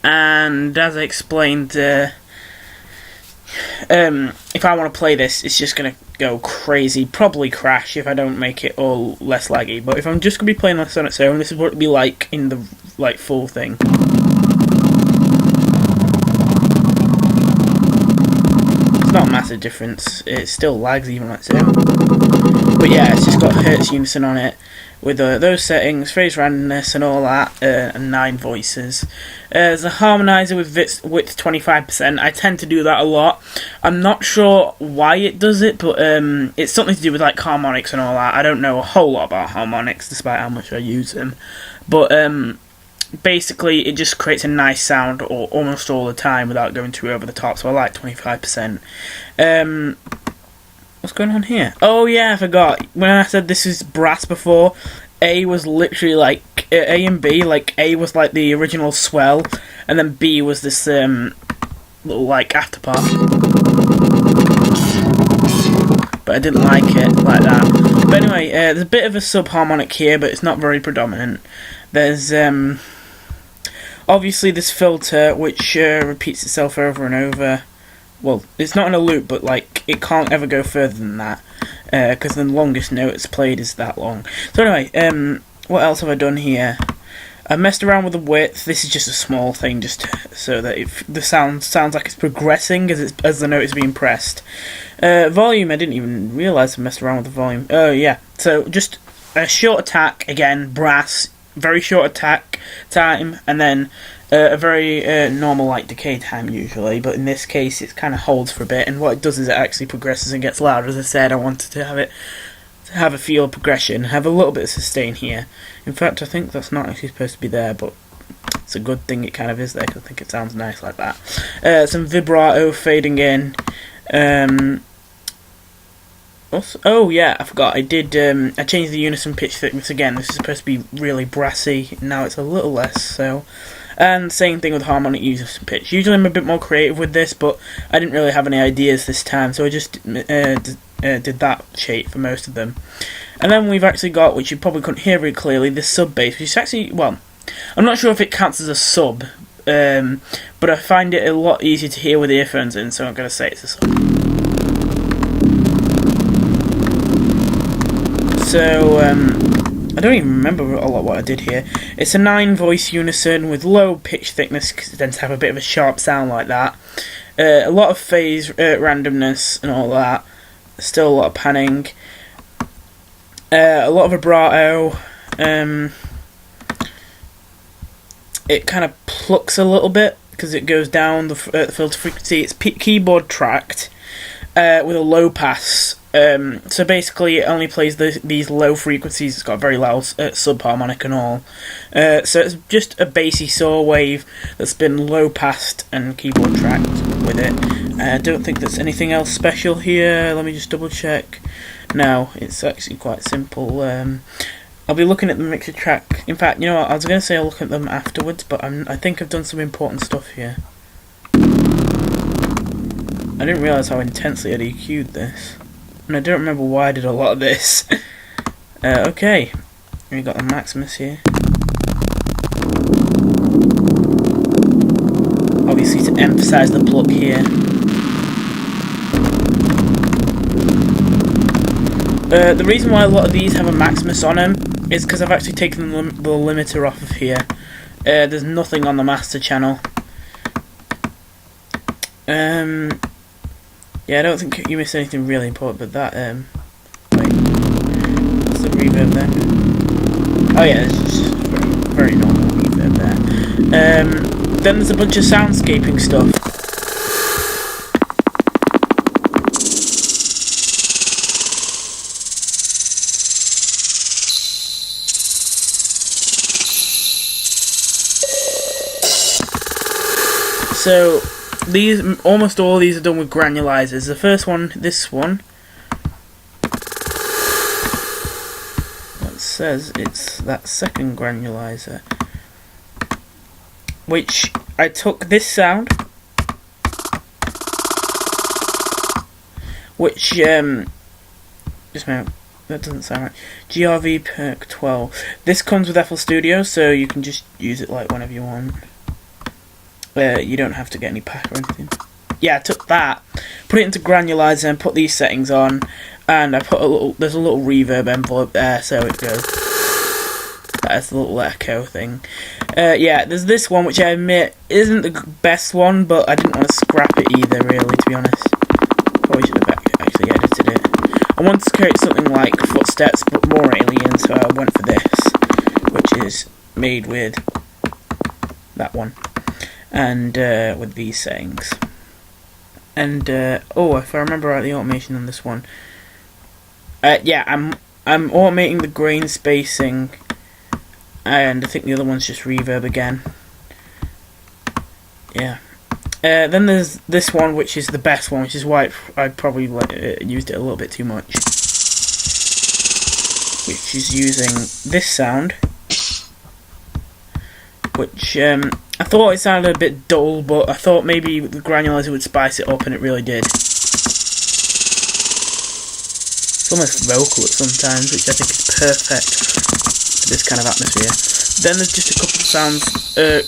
and as I explained, if I want to play this, it's just going to go crazy, probably crash if I don't make it all less laggy. But if I'm just going to be playing this on its own, this is what it'd be like in the full thing. It's not a massive difference, it still lags even on its own. But yeah, it's just got Hertz Unison on it, with those settings, phase randomness and all that, and 9 voices. There's a harmonizer with width 25%. I tend to do that a lot. I'm not sure why it does it, but it's something to do with like harmonics and all that. I don't know a whole lot about harmonics, despite how much I use them. But basically, it just creates a nice sound almost all the time without going too over the top. So I like 25%. What's going on here? Oh yeah, I forgot. When I said this is brass before, A was literally like A and B. Like A was like the original swell, and then B was this little like after part. But I didn't like it like that. But anyway, there's a bit of a subharmonic here, but it's not very predominant. There's obviously this filter which repeats itself over and over. Well, it's not in a loop, but like it can't ever go further than that, because the longest note it's played is that long. So anyway, what else have I done here? I messed around with the width. This is just a small thing, just so that the sound sounds like it's progressing as the note is being pressed. Volume, I didn't even realise I messed around with the volume. Oh yeah, so just a short attack again, brass, very short attack time, and then a very normal like decay time usually, but in this case it kind of holds for a bit, and what it does is it actually progresses and gets louder. As I said, I wanted to have a feel of progression, have a little bit of sustain here. In fact, I think that's not actually supposed to be there, but it's a good thing it kind of is there, because I think it sounds nice like that. Some vibrato fading in. Also, oh yeah, I forgot, I did, I changed the unison pitch thickness again. This is supposed to be really brassy, now it's a little less so. And same thing with harmonic unison pitch. Usually I'm a bit more creative with this, but I didn't really have any ideas this time, so I just did that shape for most of them. And then we've actually got, which you probably couldn't hear very clearly, this sub bass, which is actually, well, I'm not sure if it counts as a sub, but I find it a lot easier to hear with earphones in, so I'm going to say it's a sub. So, I don't even remember a lot what I did here. It's a 9 voice unison with low pitch thickness, because it tends to have a bit of a sharp sound like that. A lot of phase randomness and all that. Still a lot of panning. A lot of vibrato. It kind of plucks a little bit because it goes down the filter frequency. It's keyboard tracked with a low pass. So basically it only plays these low frequencies. It's got a very loud subharmonic and all. So it's just a bassy saw wave that's been low passed and keyboard tracked with it. I don't think there's anything else special here. Let me just double check. No, it's actually quite simple. I'll be looking at the mixer track. In fact, you know what, I was going to say I'll look at them afterwards, but I think I've done some important stuff here. I didn't realise how intensely I'd EQ'd this. And I don't remember why I did a lot of this. Okay, we got the Maximus here. Obviously to emphasise the pluck here. The reason why a lot of these have a Maximus on them is because I've actually taken the limiter off of here. There's nothing on the master channel. Yeah, I don't think you missed anything really important, but that, wait, what's the reverb there? Oh yeah, it's just very normal reverb there. Then there's a bunch of soundscaping stuff. So, almost all of these are done with granulizers. The first one, this one, it says it's that second granulizer, which I took this sound, which just a minute, that doesn't sound right. GRV Perk 12. This comes with FL Studio, so you can just use it like whenever you want. You don't have to get any pack or anything. Yeah, I took that, put it into granularizer and put these settings on, and I put there's a little reverb envelope there, so it goes. That's the little echo thing. Yeah, there's this one, which I admit isn't the best one, but I didn't want to scrap it either, really, to be honest. Probably should have actually edited it. I wanted to create something like Footsteps, but more alien, so I went for this, which is made with that one, and with these settings. And oh, if I remember right, the automation on this one. Yeah, I'm automating the grain spacing, and I think the other one's just reverb again. Yeah. Then there's this one, which is the best one, which is why I probably used it a little bit too much. Which is using this sound, which I thought it sounded a bit dull, but I thought maybe the granularizer would spice it up, and it really did. It's almost vocal at sometimes, which I think is perfect for this kind of atmosphere. Then there's just a couple of sounds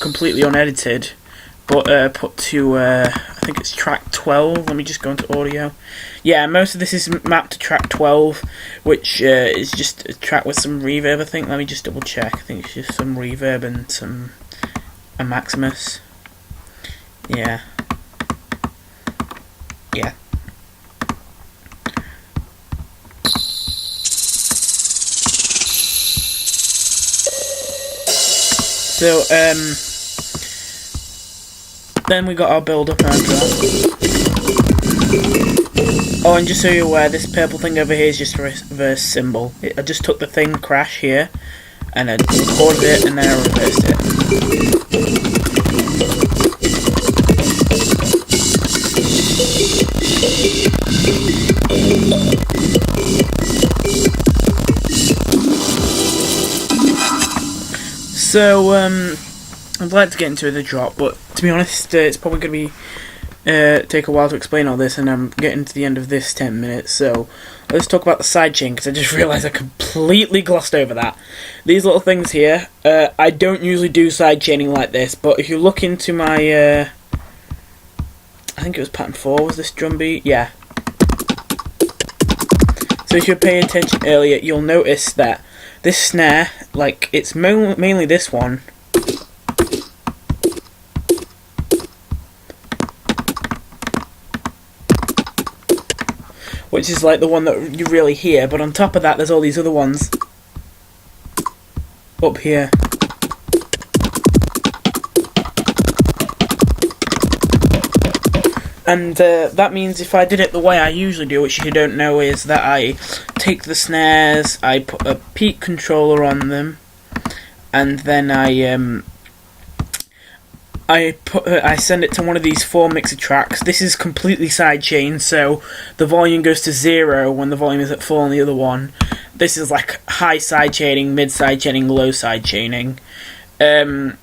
completely unedited, but put to, I think it's track 12. Let me just go into audio. Yeah, most of this is mapped to track 12, which is just a track with some reverb, I think. Let me just double check. I think it's just some reverb and a Maximus. Yeah. Yeah. So, then we got our build up and drop. Oh, and just so you're aware, this purple thing over here is just a reverse symbol. I just took the thing crash here, and I recorded it, and then I reversed it. So, I'd like to get into the drop, but to be honest, it's probably going to be take a while to explain all this, and I'm getting to the end of this 10 minutes, so let's talk about the sidechain, because I just realised I completely glossed over that. These little things here, I don't usually do sidechaining like this, but if you look into my, I think it was pattern 4, was this drum beat? Yeah. So if you're paying attention earlier, you'll notice that this snare, like, it's mainly this one, which is like the one that you really hear, but on top of that there's all these other ones up here. And that means if I did it the way I usually do, which you don't know, is that I take the snares, I put a peak controller on them, and then I send it to one of these 4 mixer tracks. This is completely sidechained, so the volume goes to 0 when the volume is at 4 on the other one. This is like high sidechaining, mid sidechaining, low sidechaining, and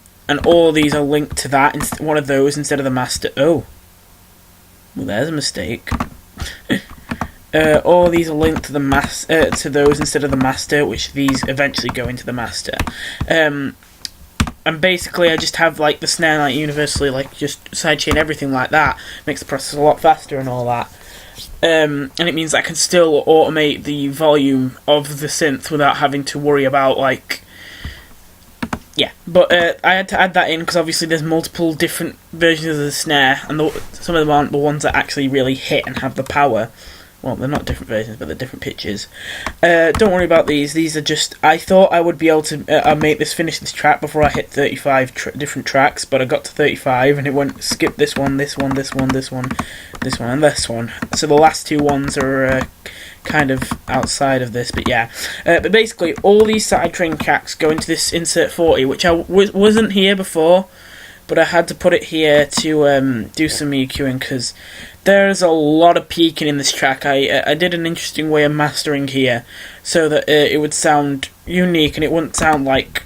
all these are linked to that. One of those instead of the master. Oh, well, there's a mistake. All these are linked to the to those instead of the master, which these eventually go into the master. And basically I just have like the snare like universally, like just sidechain everything like that, makes the process a lot faster and all that. And it means I can still automate the volume of the synth without having to worry about like, yeah. But I had to add that in because obviously there's multiple different versions of the snare, and some of them aren't the ones that actually really hit and have the power. Well, they're not different versions, but they're different pitches. Don't worry about these. These are just... I thought I would be able to finish this track before I hit 35 different tracks, but I got to 35 and it went skip this one, this one, this one, this one, this one, and this one. So the last 2 ones are kind of outside of this, but yeah. But basically, all these sidechain tracks go into this insert 40, which I wasn't here before, but I had to put it here to do some EQing because there's a lot of peaking in this track. I did an interesting way of mastering here so that it would sound unique and it wouldn't sound like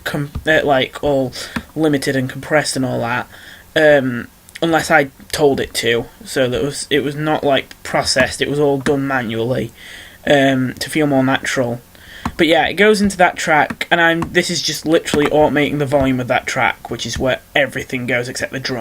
all limited and compressed and all that, unless I told it to. So that it was not like processed. It was all done manually to feel more natural. But yeah, it goes into that track, and this is just literally automating the volume of that track, which is where everything goes except the drum.